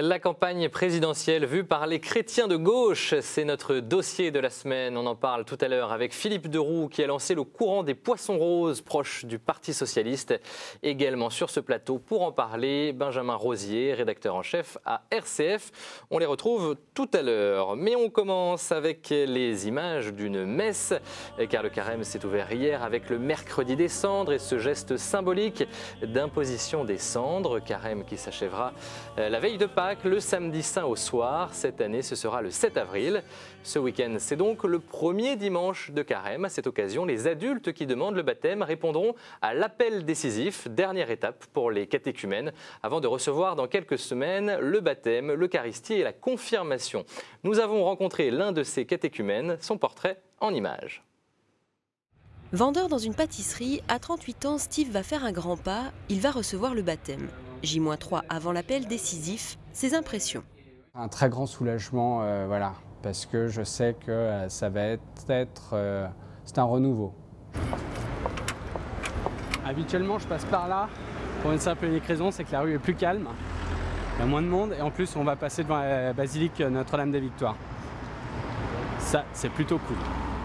La campagne présidentielle vue par les chrétiens de gauche, c'est notre dossier de la semaine. On en parle tout à l'heure avec Philippe Deroux qui a lancé le courant des poissons roses proche du Parti socialiste. Également sur ce plateau pour en parler, Benjamin Rosier, rédacteur en chef à RCF. On les retrouve tout à l'heure. Mais on commence avec les images d'une messe, car le carême s'est ouvert hier avec le mercredi des cendres et ce geste symbolique d'imposition des cendres. Carême qui s'achèvera la veille de Pâques, le samedi saint au soir. Cette année, ce sera le 7 avril. Ce week-end, c'est donc le premier dimanche de carême. À cette occasion, les adultes qui demandent le baptême répondront à l'appel décisif, dernière étape pour les catéchumènes, avant de recevoir dans quelques semaines le baptême, l'Eucharistie et la confirmation. Nous avons rencontré l'un de ces catéchumènes, son portrait en images. Vendeur dans une pâtisserie, à 38 ans, Steve va faire un grand pas, il va recevoir le baptême. J-3 avant l'appel décisif, ses impressions. Un très grand soulagement, voilà, parce que je sais que ça va c'est un renouveau. Habituellement, je passe par là pour une simple et unique raison, c'est que la rue est plus calme, il y a moins de monde et en plus on va passer devant la basilique Notre-Dame des Victoires. Ça, c'est plutôt cool.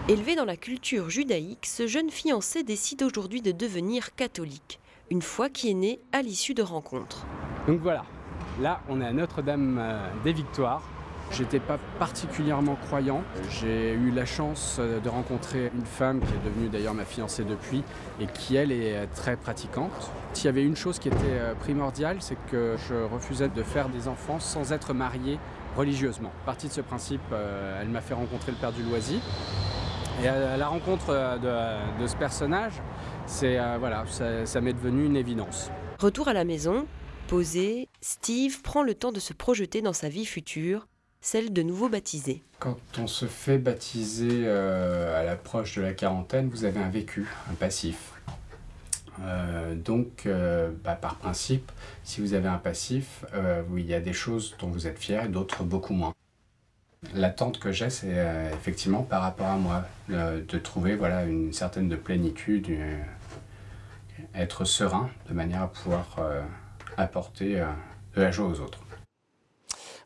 Élevé dans la culture judaïque, ce jeune fiancé décide aujourd'hui de devenir catholique. Une foi qui est née à l'issue de rencontres. Donc voilà, là on est à Notre-Dame des Victoires. J'étais pas particulièrement croyant. J'ai eu la chance de rencontrer une femme qui est devenue d'ailleurs ma fiancée depuis et qui elle est très pratiquante. S'il y avait une chose qui était primordiale, c'est que je refusais de faire des enfants sans être marié religieusement. Partie de ce principe, elle m'a fait rencontrer le père du Loisy. Et à la rencontre de ce personnage, voilà, ça m'est devenu une évidence. Retour à la maison, posé, Steve prend le temps de se projeter dans sa vie future, celle de nouveau baptisé. Quand on se fait baptiser à l'approche de la quarantaine, vous avez un vécu, un passif. Donc, par principe, si vous avez un passif, il y a des choses dont vous êtes fier et d'autres beaucoup moins. L'attente que j'ai, c'est effectivement par rapport à moi, de trouver voilà, une certaine de plénitude, être serein, de manière à pouvoir apporter de la joie aux autres.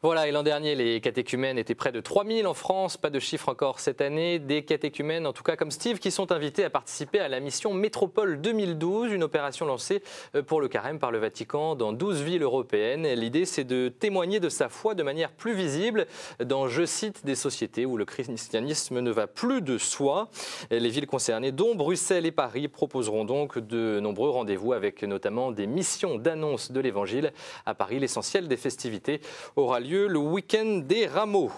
Voilà, et l'an dernier, les catéchumènes étaient près de 3000 en France, pas de chiffre encore cette année. Des catéchumènes, en tout cas comme Steve, qui sont invités à participer à la mission Métropole 2012, une opération lancée pour le carême par le Vatican dans 12 villes européennes. L'idée, c'est de témoigner de sa foi de manière plus visible dans, je cite, des sociétés où le christianisme ne va plus de soi. Les villes concernées, dont Bruxelles et Paris, proposeront donc de nombreux rendez-vous avec notamment des missions d'annonce de l'Évangile. À Paris, l'essentiel des festivités aura lieu le week-end des Rameaux.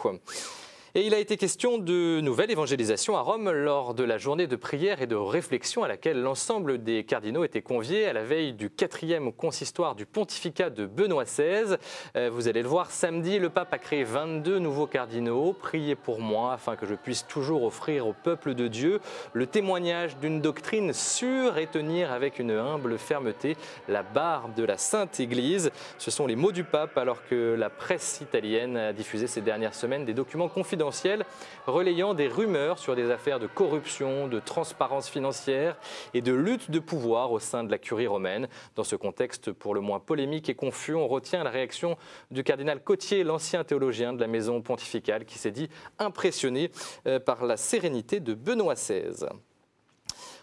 Et il a été question de nouvelle évangélisation à Rome lors de la journée de prière et de réflexion à laquelle l'ensemble des cardinaux étaient conviés à la veille du 4e consistoire du pontificat de Benoît XVI. Vous allez le voir, samedi, le pape a créé 22 nouveaux cardinaux. Priez pour moi afin que je puisse toujours offrir au peuple de Dieu le témoignage d'une doctrine sûre et tenir avec une humble fermeté la barre de la Sainte Église. Ce sont les mots du pape alors que la presse italienne a diffusé ces dernières semaines des documents confidentiels relayant des rumeurs sur des affaires de corruption, de transparence financière et de lutte de pouvoir au sein de la curie romaine. Dans ce contexte pour le moins polémique et confus, on retient la réaction du cardinal Cottier, l'ancien théologien de la maison pontificale, qui s'est dit impressionné par la sérénité de Benoît XVI.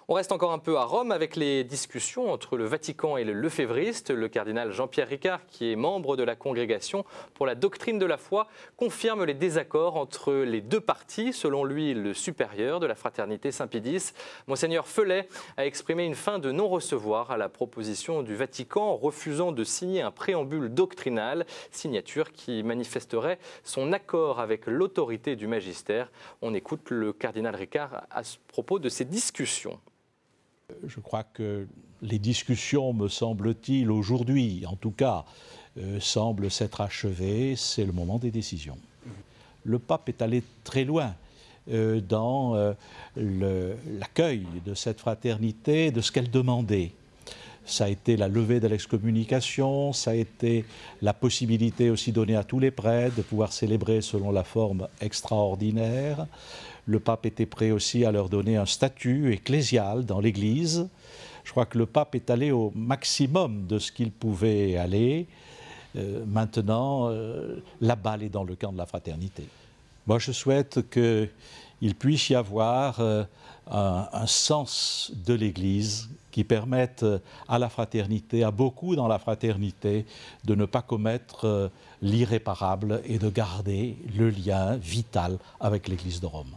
On reste encore un peu à Rome avec les discussions entre le Vatican et le lefévriste. Le cardinal Jean-Pierre Ricard, qui est membre de la Congrégation pour la doctrine de la foi, confirme les désaccords entre les deux partis. Selon lui, le supérieur de la fraternité Saint-Pédis, Monseigneur Felet, a exprimé une fin de non-recevoir à la proposition du Vatican en refusant de signer un préambule doctrinal, signature qui manifesterait son accord avec l'autorité du magistère. On écoute le cardinal Ricard à propos de ces discussions. Je crois que les discussions, me semble-t-il, aujourd'hui, en tout cas, semblent s'être achevées. C'est le moment des décisions. Le pape est allé très loin dans l'accueil de cette fraternité, de ce qu'elle demandait. Ça a été la levée de l'excommunication, ça a été la possibilité aussi donnée à tous les prêtres de pouvoir célébrer selon la forme extraordinaire. Le pape était prêt aussi à leur donner un statut ecclésial dans l'Église. Je crois que le pape est allé au maximum de ce qu'il pouvait aller. Maintenant, la balle est dans le camp de la fraternité. Moi, je souhaite qu'il puisse y avoir un sens de l'Église qui permette à la fraternité, à beaucoup dans la fraternité, de ne pas commettre l'irréparable et de garder le lien vital avec l'Église de Rome.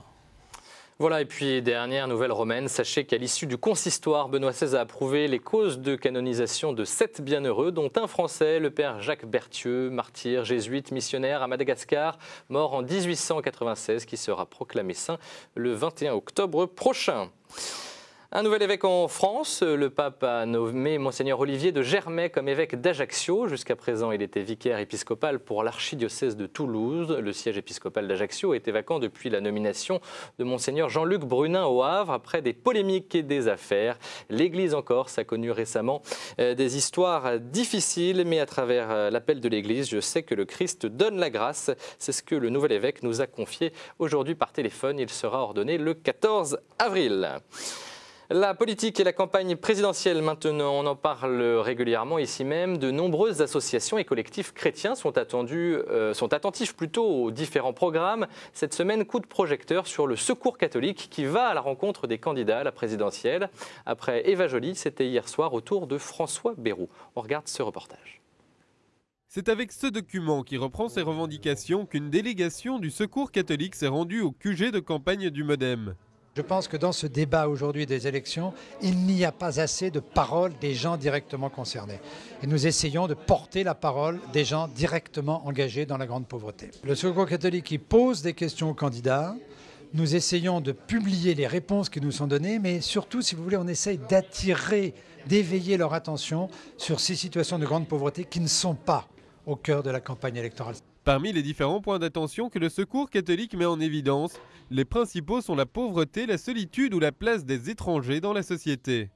Voilà, et puis dernière nouvelle romaine, sachez qu'à l'issue du consistoire, Benoît XVI a approuvé les causes de canonisation de 7 bienheureux, dont un Français, le père Jacques Berthieu, martyr, jésuite, missionnaire à Madagascar, mort en 1896, qui sera proclamé saint le 21 octobre prochain. Un nouvel évêque en France, le pape a nommé Monseigneur Olivier de Germay comme évêque d'Ajaccio. Jusqu'à présent, il était vicaire épiscopal pour l'archidiocèse de Toulouse. Le siège épiscopal d'Ajaccio était vacant depuis la nomination de Monseigneur Jean-Luc Brunin au Havre, après des polémiques et des affaires. L'Église en Corse a connu récemment des histoires difficiles, mais à travers l'appel de l'Église, je sais que le Christ donne la grâce. C'est ce que le nouvel évêque nous a confié aujourd'hui par téléphone. Il sera ordonné le 14 avril. La politique et la campagne présidentielle maintenant, on en parle régulièrement ici même. De nombreuses associations et collectifs chrétiens sont attentifs aux différents programmes. Cette semaine, coup de projecteur sur le Secours catholique qui va à la rencontre des candidats à la présidentielle. Après Eva Joly, c'était hier soir au tour de François Bayrou. On regarde ce reportage. C'est avec ce document qui reprend ses revendications qu'une délégation du Secours catholique s'est rendue au QG de campagne du MoDem. Je pense que dans ce débat aujourd'hui des élections, il n'y a pas assez de paroles des gens directement concernés. Et nous essayons de porter la parole des gens directement engagés dans la grande pauvreté. Le Secours catholique qui pose des questions aux candidats, nous essayons de publier les réponses qui nous sont données, mais surtout, si vous voulez, on essaye d'attirer, d'éveiller leur attention sur ces situations de grande pauvreté qui ne sont pas au cœur de la campagne électorale. Parmi les différents points d'attention que le Secours catholique met en évidence, les principaux sont la pauvreté, la solitude ou la place des étrangers dans la société.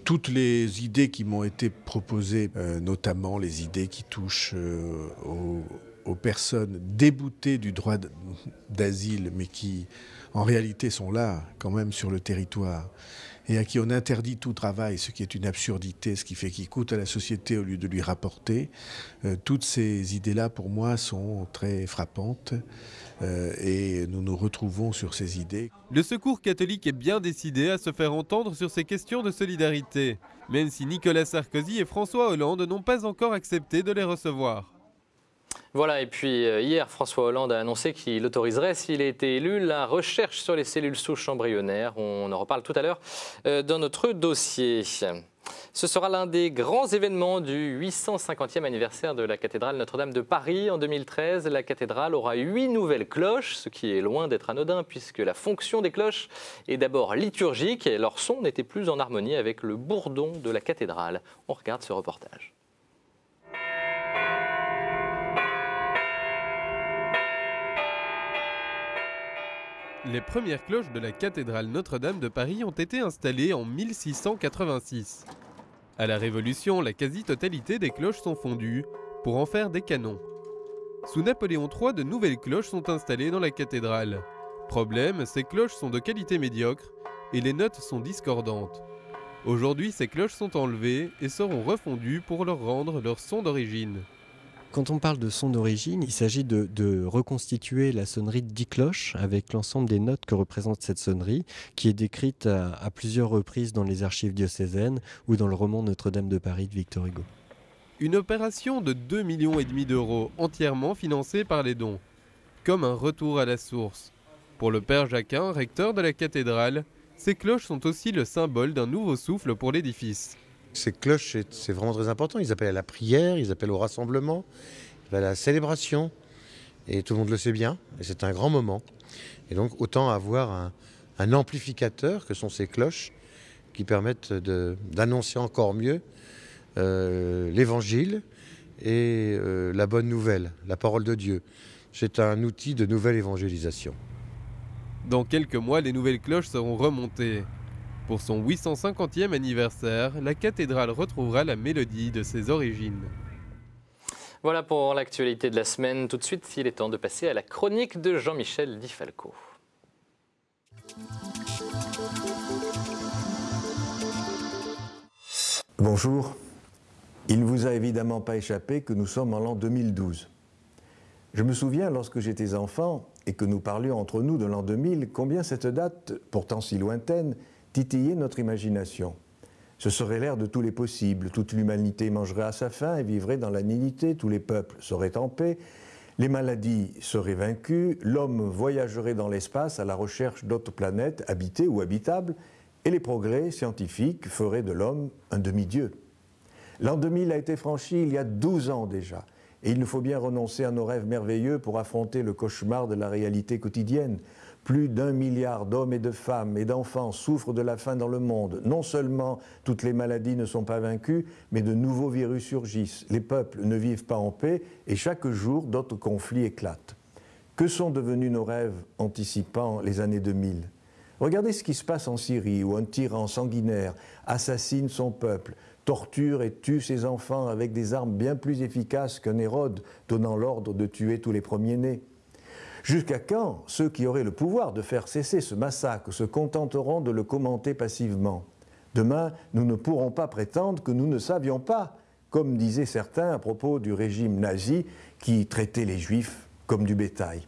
Toutes les idées qui m'ont été proposées, notamment les idées qui touchent aux personnes déboutées du droit d'asile, mais qui en réalité sont là quand même sur le territoire, et à qui on interdit tout travail, ce qui est une absurdité, ce qui fait qu'il coûte à la société au lieu de lui rapporter. Toutes ces idées-là, pour moi, sont très frappantes et nous nous retrouvons sur ces idées. Le Secours catholique est bien décidé à se faire entendre sur ces questions de solidarité, même si Nicolas Sarkozy et François Hollande n'ont pas encore accepté de les recevoir. Voilà, et puis hier, François Hollande a annoncé qu'il autoriserait, s'il a été élu, la recherche sur les cellules souches embryonnaires. On en reparle tout à l'heure dans notre dossier. Ce sera l'un des grands événements du 850e anniversaire de la cathédrale Notre-Dame de Paris. En 2013, la cathédrale aura 8 nouvelles cloches, ce qui est loin d'être anodin puisque la fonction des cloches est d'abord liturgique et leur son n'était plus en harmonie avec le bourdon de la cathédrale. On regarde ce reportage. Les premières cloches de la cathédrale Notre-Dame de Paris ont été installées en 1686. À la Révolution, la quasi-totalité des cloches sont fondues pour en faire des canons. Sous Napoléon III, de nouvelles cloches sont installées dans la cathédrale. Problème, ces cloches sont de qualité médiocre et les notes sont discordantes. Aujourd'hui, ces cloches sont enlevées et seront refondues pour leur rendre leur son d'origine. Quand on parle de son d'origine, il s'agit de reconstituer la sonnerie de 10 cloches avec l'ensemble des notes que représente cette sonnerie, qui est décrite à plusieurs reprises dans les archives diocésaines ou dans le roman Notre-Dame de Paris de Victor Hugo. Une opération de 2,5 millions d'euros, entièrement financée par les dons, comme un retour à la source. Pour le père Jacquin, recteur de la cathédrale, ces cloches sont aussi le symbole d'un nouveau souffle pour l'édifice. Ces cloches, c'est vraiment très important. Ils appellent à la prière, ils appellent au rassemblement, ils appellent à la célébration. Et tout le monde le sait bien, et c'est un grand moment. Et donc autant avoir un amplificateur que sont ces cloches qui permettent d'annoncer encore mieux l'évangile et la bonne nouvelle, la parole de Dieu. C'est un outil de nouvelle évangélisation. Dans quelques mois, les nouvelles cloches seront remontées. Pour son 850e anniversaire, la cathédrale retrouvera la mélodie de ses origines. Voilà pour l'actualité de la semaine. Tout de suite, il est temps de passer à la chronique de Jean-Michel Di Falco. Bonjour. Il ne vous a évidemment pas échappé que nous sommes en l'an 2012. Je me souviens, lorsque j'étais enfant et que nous parlions entre nous de l'an 2000, combien cette date, pourtant si lointaine, titillait notre imagination. Ce serait l'ère de tous les possibles, toute l'humanité mangerait à sa faim et vivrait dans la dignité, tous les peuples seraient en paix, les maladies seraient vaincues, l'homme voyagerait dans l'espace à la recherche d'autres planètes habitées ou habitables, et les progrès scientifiques feraient de l'homme un demi-dieu. L'an 2000 a été franchi il y a 12 ans déjà, et il nous faut bien renoncer à nos rêves merveilleux pour affronter le cauchemar de la réalité quotidienne. Plus d'1 milliard d'hommes et de femmes et d'enfants souffrent de la faim dans le monde. Non seulement toutes les maladies ne sont pas vaincues, mais de nouveaux virus surgissent. Les peuples ne vivent pas en paix et chaque jour, d'autres conflits éclatent. Que sont devenus nos rêves anticipant les années 2000 ? Regardez ce qui se passe en Syrie, où un tyran sanguinaire assassine son peuple, torture et tue ses enfants avec des armes bien plus efficaces qu'un Hérode donnant l'ordre de tuer tous les premiers-nés. Jusqu'à quand ceux qui auraient le pouvoir de faire cesser ce massacre se contenteront de le commenter passivement ? Demain, nous ne pourrons pas prétendre que nous ne savions pas, comme disaient certains à propos du régime nazi qui traitait les Juifs comme du bétail.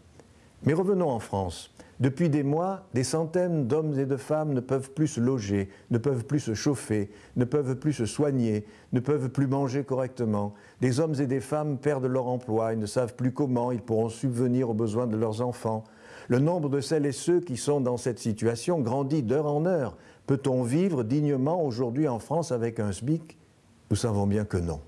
Mais revenons en France. Depuis des mois, des centaines d'hommes et de femmes ne peuvent plus se loger, ne peuvent plus se chauffer, ne peuvent plus se soigner, ne peuvent plus manger correctement. Des hommes et des femmes perdent leur emploi et ne savent plus comment ils pourront subvenir aux besoins de leurs enfants. Le nombre de celles et ceux qui sont dans cette situation grandit d'heure en heure. Peut-on vivre dignement aujourd'hui en France avec un SMIC ? Nous savons bien que non.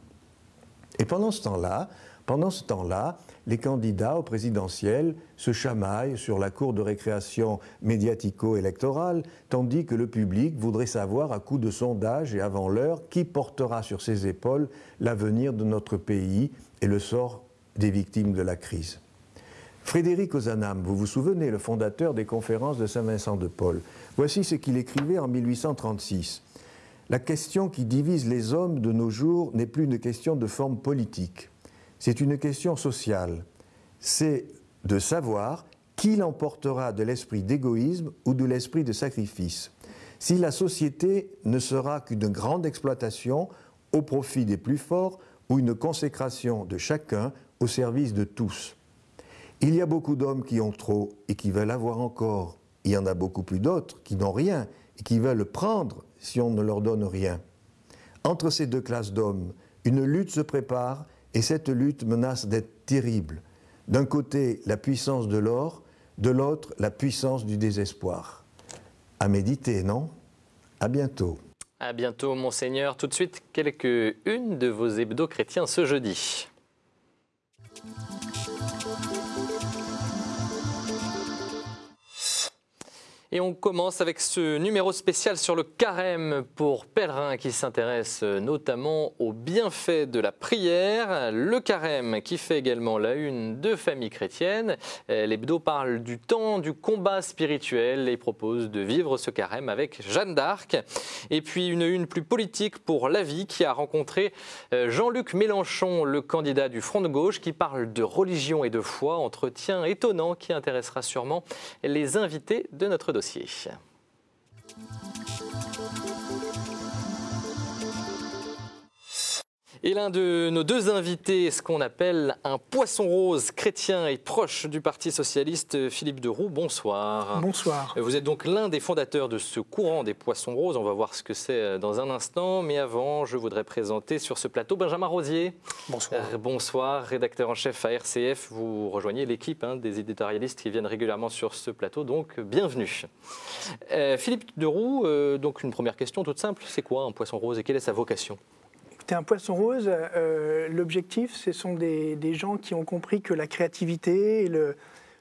Et pendant ce temps-là, les candidats au présidentiel se chamaillent sur la cour de récréation médiatico-électorale, tandis que le public voudrait savoir à coup de sondage et avant l'heure qui portera sur ses épaules l'avenir de notre pays et le sort des victimes de la crise. Frédéric Ozanam, vous vous souvenez, le fondateur des conférences de Saint-Vincent-de-Paul, voici ce qu'il écrivait en 1836. La question qui divise les hommes de nos jours n'est plus une question de forme politique. C'est une question sociale. C'est de savoir qui l'emportera de l'esprit d'égoïsme ou de l'esprit de sacrifice. Si la société ne sera qu'une grande exploitation au profit des plus forts ou une consécration de chacun au service de tous. Il y a beaucoup d'hommes qui ont trop et qui veulent avoir encore. Il y en a beaucoup plus d'autres qui n'ont rien et qui veulent prendre si on ne leur donne rien. Entre ces deux classes d'hommes, une lutte se prépare et cette lutte menace d'être terrible. D'un côté, la puissance de l'or, de l'autre, la puissance du désespoir. À méditer, non ? À bientôt. À bientôt, Monseigneur. Tout de suite, quelques-unes de vos hebdos chrétiens ce jeudi. Et on commence avec ce numéro spécial sur le carême pour pèlerins qui s'intéresse notamment aux bienfaits de la prière. Le carême qui fait également la une de Famille chrétienne. L'hebdo parle du temps du combat spirituel et propose de vivre ce carême avec Jeanne d'Arc. Et puis une une plus politique pour La Vie qui a rencontré Jean-Luc Mélenchon, le candidat du Front de gauche, qui parle de religion et de foi. Entretien étonnant qui intéressera sûrement les invités de notre dossier. Et l'un de nos deux invités est ce qu'on appelle un poisson rose chrétien et proche du Parti socialiste, Philippe de Roux. Bonsoir. Bonsoir. Vous êtes donc l'un des fondateurs de ce courant des poissons roses. On va voir ce que c'est dans un instant. Mais avant, je voudrais présenter sur ce plateau Benjamin Rosier. Bonsoir. Bonsoir, rédacteur en chef à RCF. Vous rejoignez l'équipe des éditorialistes qui viennent régulièrement sur ce plateau. Donc, bienvenue. Philippe de Roux, donc une première question toute simple. C'est quoi un poisson rose et quelle est sa vocation ? Un poisson rose, l'objectif, ce sont des gens qui ont compris que la créativité,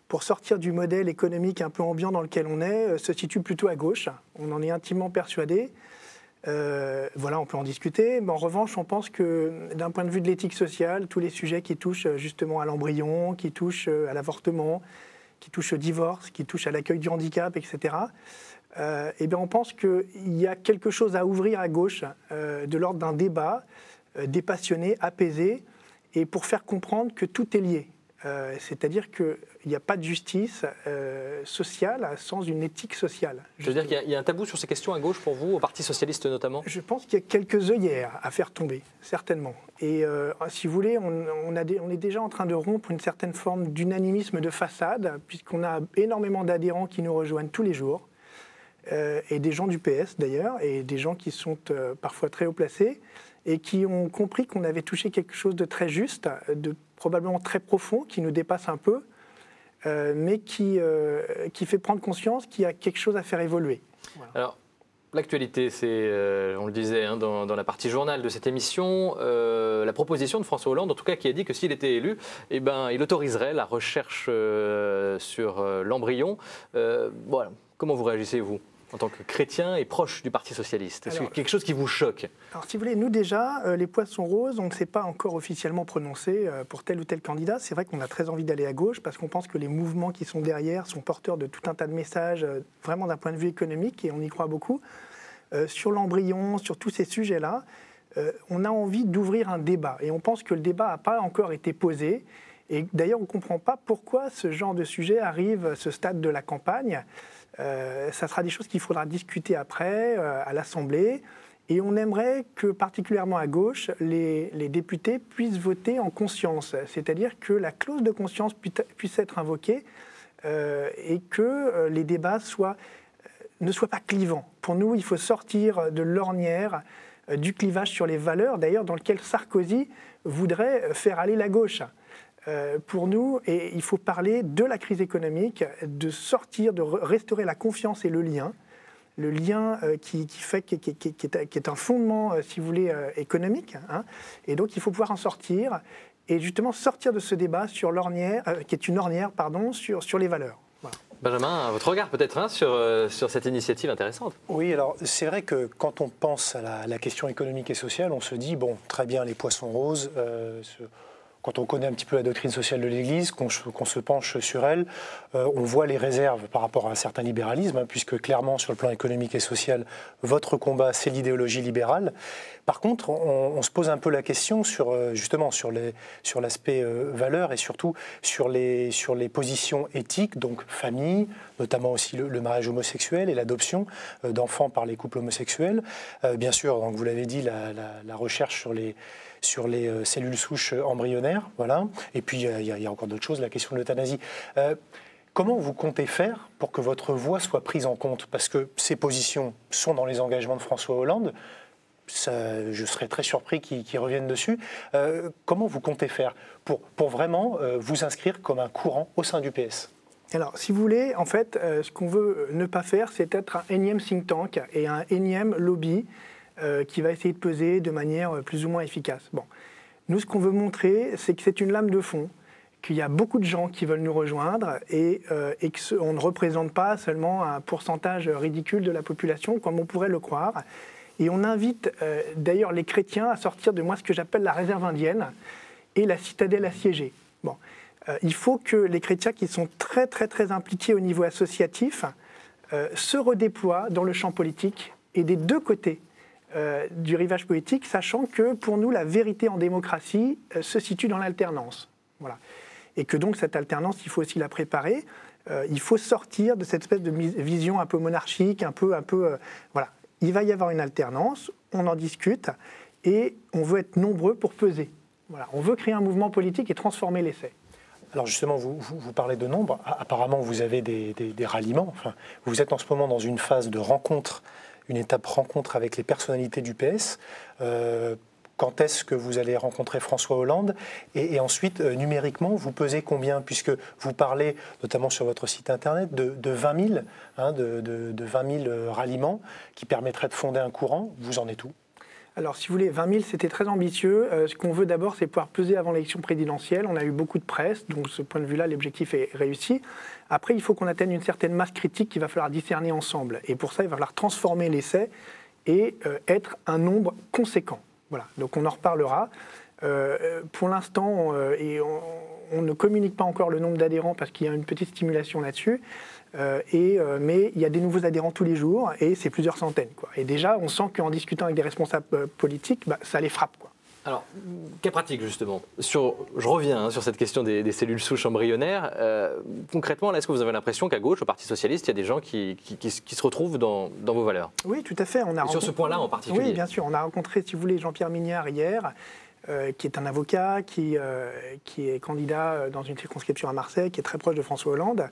pour sortir du modèle économique un peu ambiant dans lequel on est, se situe plutôt à gauche. On en est intimement persuadé. Voilà, on peut en discuter. Mais en revanche, on pense que d'un point de vue de l'éthique sociale, tous les sujets qui touchent justement à l'embryon, qui touchent à l'avortement, qui touchent au divorce, qui touchent à l'accueil du handicap, etc., eh bien on pense qu'il y a quelque chose à ouvrir à gauche de l'ordre d'un débat dépassionné, apaisé, et pour faire comprendre que tout est lié. C'est-à-dire qu'il n'y a pas de justice sociale sans une éthique sociale. Je veux dire qu'il y a un tabou sur ces questions à gauche pour vous, au Parti socialiste notamment? Je pense qu'il y a quelques œillères à faire tomber, certainement. Et si vous voulez, on est déjà en train de rompre une certaine forme d'unanimisme de façade, puisqu'on a énormément d'adhérents qui nous rejoignent tous les jours, et des gens du PS d'ailleurs, et des gens qui sont parfois très haut placés, et qui ont compris qu'on avait touché quelque chose de très juste, de probablement très profond, qui nous dépasse un peu, mais qui fait prendre conscience qu'il y a quelque chose à faire évoluer. Voilà. Alors, l'actualité, c'est, on le disait dans la partie journal de cette émission, la proposition de François Hollande, en tout cas, qui a dit que s'il était élu, eh ben, il autoriserait la recherche sur l'embryon. Voilà. Comment vous réagissez, vous, en tant que chrétien et proche du Parti socialiste? Est-ce que quelque chose qui vous choque? Alors, si vous voulez, nous déjà, les poissons roses, on ne s'est pas encore officiellement prononcé pour tel ou tel candidat. C'est vrai qu'on a très envie d'aller à gauche parce qu'on pense que les mouvements qui sont derrière sont porteurs de tout un tas de messages, vraiment d'un point de vue économique, et on y croit beaucoup. Sur l'embryon, sur tous ces sujets-là, on a envie d'ouvrir un débat. Et on pense que le débat n'a pas encore été posé. Et d'ailleurs, on ne comprend pas pourquoi ce genre de sujet arrive à ce stade de la campagne. Ça sera des choses qu'il faudra discuter après à l'Assemblée. Et on aimerait que, particulièrement à gauche, les députés puissent voter en conscience. C'est-à-dire que la clause de conscience puisse être invoquée et que les débats ne soient pas clivants. Pour nous, il faut sortir de l'ornière du clivage sur les valeurs, d'ailleurs, dans lequel Sarkozy voudrait faire aller la gauche. Pour nous, et il faut parler de la crise économique, de sortir, de restaurer la confiance et le lien qui est un fondement, si vous voulez, économique. Hein, et donc, il faut pouvoir en sortir et justement sortir de ce débat sur l'ornière, qui est une ornière, pardon, sur les valeurs. Voilà. Benjamin, votre regard peut-être sur cette initiative intéressante? Oui, alors c'est vrai que quand on pense à la question économique et sociale, on se dit, bon, très bien, les poissons roses, quand on connaît un petit peu la doctrine sociale de l'Église, qu'on se penche sur elle, on voit les réserves par rapport à un certain libéralisme, hein, puisque clairement, sur le plan économique et social, votre combat, c'est l'idéologie libérale. Par contre, on se pose un peu la question justement sur l'aspect valeur et surtout sur les positions éthiques, donc famille, notamment aussi le mariage homosexuel et l'adoption d'enfants par les couples homosexuels. Bien sûr, donc vous l'avez dit, la recherche sur les cellules souches embryonnaires, voilà. Et puis il y a encore d'autres choses, la question de l'euthanasie. Comment vous comptez faire pour que votre voix soit prise en compte? Parce que ces positions sont dans les engagements de François Hollande. Je serais très surpris qu'ils reviennent dessus. Comment vous comptez faire pour vraiment vous inscrire comme un courant au sein du PS? Alors, si vous voulez, en fait, ce qu'on veut ne pas faire, c'est être un énième think tank et un énième lobby qui va essayer de peser de manière plus ou moins efficace. Bon. Nous, ce qu'on veut montrer, c'est que c'est une lame de fond, qu'il y a beaucoup de gens qui veulent nous rejoindre et qu'on ne représente pas seulement un pourcentage ridicule de la population, comme on pourrait le croire. Et on invite d'ailleurs les chrétiens à sortir de ce que j'appelle la réserve indienne et la citadelle assiégée. Bon. Il faut que les chrétiens qui sont très, très, très impliqués au niveau associatif se redéploient dans le champ politique et des deux côtés du rivage politique, sachant que pour nous, la vérité en démocratie se situe dans l'alternance. Voilà. Et que donc cette alternance, il faut aussi la préparer. Il faut sortir de cette espèce de vision un peu monarchique, un peu voilà. Il va y avoir une alternance, on en discute, et on veut être nombreux pour peser. Voilà. On veut créer un mouvement politique et transformer l'essai. Alors justement, vous parlez de nombre. Apparemment, vous avez des ralliements. Enfin, vous êtes en ce moment dans une phase de rencontre, une étape rencontre avec les personnalités du PS. Quand est-ce que vous allez rencontrer François Hollande? Et ensuite, numériquement, vous pesez combien? Puisque vous parlez, notamment sur votre site internet, de 20 000, hein, de 20 000 ralliements qui permettraient de fonder un courant. Vous en êtes où? Alors, si vous voulez, 20 000, c'était très ambitieux. Ce qu'on veut d'abord, c'est pouvoir peser avant l'élection présidentielle. On a eu beaucoup de presse, donc de ce point de vue-là, l'objectif est réussi. Après, il faut qu'on atteigne une certaine masse critique qu'il va falloir discerner ensemble. Et pour ça, il va falloir transformer l'essai et être un nombre conséquent. Voilà, donc on en reparlera. Pour l'instant, on ne communique pas encore le nombre d'adhérents parce qu'il y a une petite stimulation là-dessus. Mais il y a des nouveaux adhérents tous les jours et c'est plusieurs centaines, quoi. Et déjà, on sent qu'en discutant avec des responsables politiques, ça les frappe, quoi. Alors, cas pratique justement. Je reviens sur cette question des cellules souches embryonnaires. Concrètement, est-ce que vous avez l'impression qu'à gauche, au Parti socialiste, il y a des gens qui se retrouvent dans vos valeurs? Oui, tout à fait. Sur ce point-là en particulier. Oui, bien sûr. On a rencontré, si vous voulez, Jean-Pierre Mignard hier, qui est un avocat, qui est candidat dans une circonscription à Marseille, qui est très proche de François Hollande.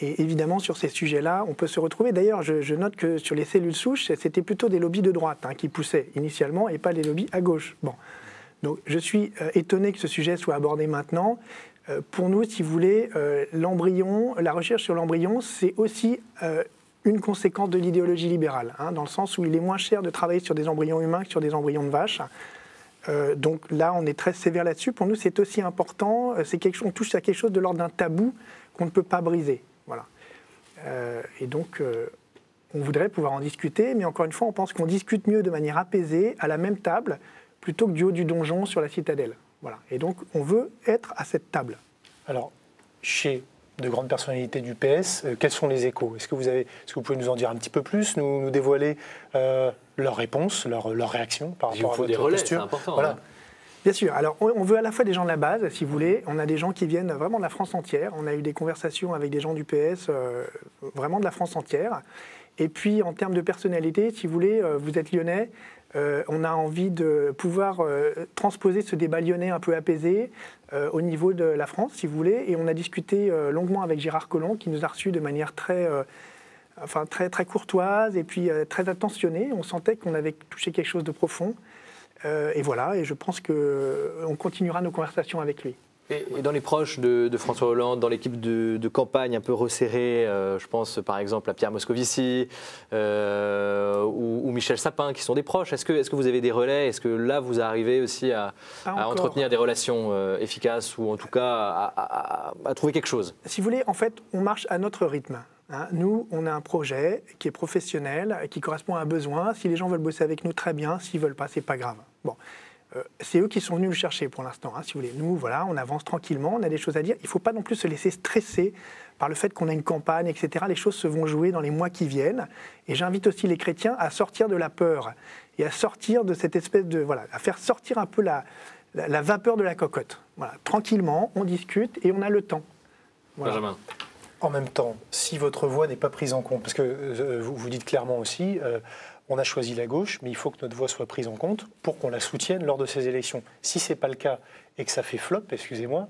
Et évidemment, sur ces sujets-là, on peut se retrouver. D'ailleurs, je note que sur les cellules souches, c'était plutôt des lobbies de droite qui poussaient initialement et pas les lobbies à gauche. Bon. Donc, je suis étonné que ce sujet soit abordé maintenant. Pour nous, si vous voulez, l'embryon, la recherche sur l'embryon, c'est aussi une conséquence de l'idéologie libérale, dans le sens où il est moins cher de travailler sur des embryons humains que sur des embryons de vaches. Donc là, on est très sévère là-dessus. Pour nous, c'est aussi important. On touche à quelque chose de l'ordre d'un tabou qu'on ne peut pas briser. Voilà. Et donc, on voudrait pouvoir en discuter, mais encore une fois, on pense qu'on discute mieux de manière apaisée, à la même table, plutôt que du haut du donjon sur la citadelle. Voilà. Et donc, on veut être à cette table. Alors, chez de grandes personnalités du PS, quels sont les échos? Est-ce que vous pouvez nous en dire un petit peu plus, nous dévoiler leurs réponses, leurs réactions par rapport à votre posture? C'est important. Voilà. Hein. Bien sûr. Alors, on veut à la fois des gens de la base, si vous voulez. On a des gens qui viennent vraiment de la France entière. On a eu des conversations avec des gens du PS, vraiment de la France entière. Et puis, en termes de personnalité, si vous voulez, vous êtes lyonnais. On a envie de pouvoir transposer ce débat lyonnais un peu apaisé au niveau de la France, si vous voulez. Et on a discuté longuement avec Gérard Collomb, qui nous a reçus de manière très courtoise et puis très attentionnée. On sentait qu'on avait touché quelque chose de profond. Et voilà, et je pense qu'on continuera nos conversations avec lui. Et dans les proches de François Hollande, dans l'équipe de campagne un peu resserrée, je pense par exemple à Pierre Moscovici ou Michel Sapin, qui sont des proches, est-ce que vous avez des relais? Est-ce que là, vous arrivez aussi à entretenir des relations efficaces ou en tout cas à trouver quelque chose? Si vous voulez, en fait, on marche à notre rythme. Nous, on a un projet qui est professionnel, qui correspond à un besoin. Si les gens veulent bosser avec nous, très bien. S'ils ne veulent pas, ce n'est pas grave. Bon. C'est eux qui sont venus nous chercher pour l'instant, si vous voulez. Nous, voilà, on avance tranquillement, on a des choses à dire. Il ne faut pas non plus se laisser stresser par le fait qu'on a une campagne, etc. Les choses se vont jouer dans les mois qui viennent. Et j'invite aussi les chrétiens à sortir de la peur et à sortir de cette espèce de... Voilà, à faire sortir un peu la vapeur de la cocotte. Voilà, tranquillement, on discute et on a le temps. Voilà. Benjamin. En même temps, si votre voix n'est pas prise en compte, parce que vous dites clairement aussi... on a choisi la gauche, mais il faut que notre voix soit prise en compte pour qu'on la soutienne lors de ces élections. Si ce n'est pas le cas et que ça fait flop, excusez-moi,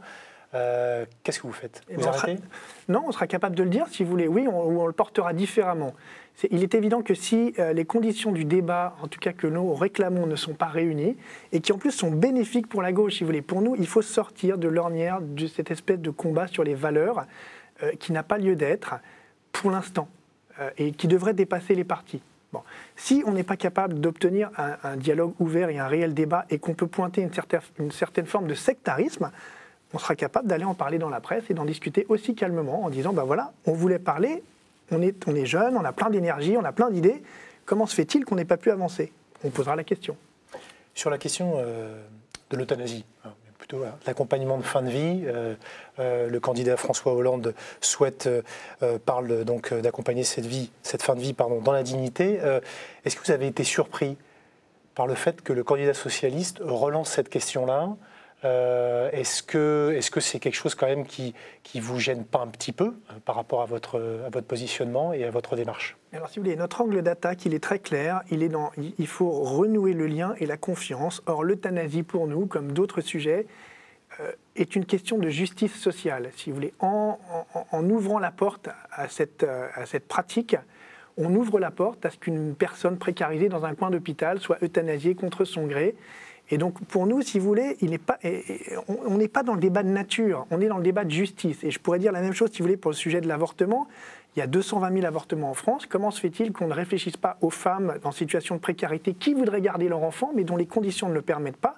qu'est-ce que vous faites? Vous arrêtez? Non, on sera capable de le dire, si vous voulez. Oui, on le portera différemment. Il est évident que si les conditions du débat, en tout cas que nous réclamons, ne sont pas réunies, et qui en plus sont bénéfiques pour la gauche, si vous voulez, pour nous, il faut sortir de l'ornière de cette espèce de combat sur les valeurs qui n'a pas lieu d'être pour l'instant, et qui devrait dépasser les partis. Bon. Si on n'est pas capable d'obtenir un dialogue ouvert et un réel débat et qu'on peut pointer une certaine forme de sectarisme, on sera capable d'aller en parler dans la presse et d'en discuter aussi calmement en disant, ben voilà, on voulait parler, on est jeune, on a plein d'énergie, on a plein d'idées, comment se fait-il qu'on n'ait pas pu avancer? On posera la question. Sur la question de l'euthanasie, plutôt l'accompagnement de fin de vie, le candidat François Hollande parle donc d'accompagner cette fin de vie dans la dignité. Est-ce que vous avez été surpris par le fait que le candidat socialiste relance cette question-là? Est-ce que c'est quelque chose quand même qui vous gêne pas un petit peu par rapport à votre positionnement et à votre démarche? Alors si vous voulez, notre angle d'attaque, il est très clair. Il faut renouer le lien et la confiance. Or, l'euthanasie pour nous, comme d'autres sujets, est une question de justice sociale. Si vous voulez, en ouvrant la porte à cette pratique, on ouvre la porte à ce qu'une personne précarisée dans un coin d'hôpital soit euthanasiée contre son gré. Et donc, pour nous, si vous voulez, on n'est pas dans le débat de nature, on est dans le débat de justice. Et je pourrais dire la même chose, si vous voulez, pour le sujet de l'avortement. Il y a 220 000 avortements en France. Comment se fait-il qu'on ne réfléchisse pas aux femmes en situation de précarité qui voudraient garder leur enfant, mais dont les conditions ne le permettent pas?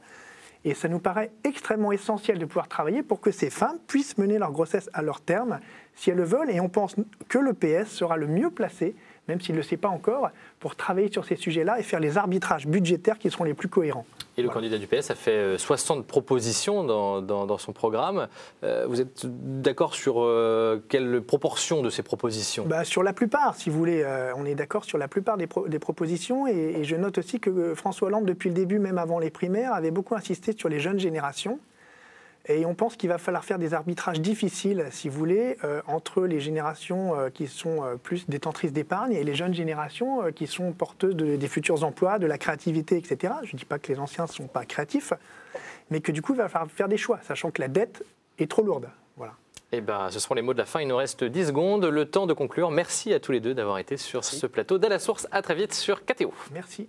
Et ça nous paraît extrêmement essentiel de pouvoir travailler pour que ces femmes puissent mener leur grossesse à leur terme, si elles le veulent. Et on pense que le PS sera le mieux placé même s'il ne le sait pas encore, pour travailler sur ces sujets-là et faire les arbitrages budgétaires qui seront les plus cohérents. Et le candidat du PS a fait 60 propositions dans son programme. Vous êtes d'accord sur quelle proportion de ces propositions? Sur la plupart, si vous voulez. On est d'accord sur la plupart des propositions. Et je note aussi que François Hollande, depuis le début, même avant les primaires, avait beaucoup insisté sur les jeunes générations. Et on pense qu'il va falloir faire des arbitrages difficiles, si vous voulez, entre les générations qui sont plus détentrices d'épargne et les jeunes générations qui sont porteuses des futurs emplois, de la créativité, etc. Je ne dis pas que les anciens ne sont pas créatifs, mais que du coup, il va falloir faire des choix, sachant que la dette est trop lourde. Voilà. Eh bien, ce seront les mots de la fin. Il nous reste 10 secondes. Le temps de conclure. Merci à tous les deux d'avoir été sur ce plateau d'À la source. À très vite sur KTO. Merci.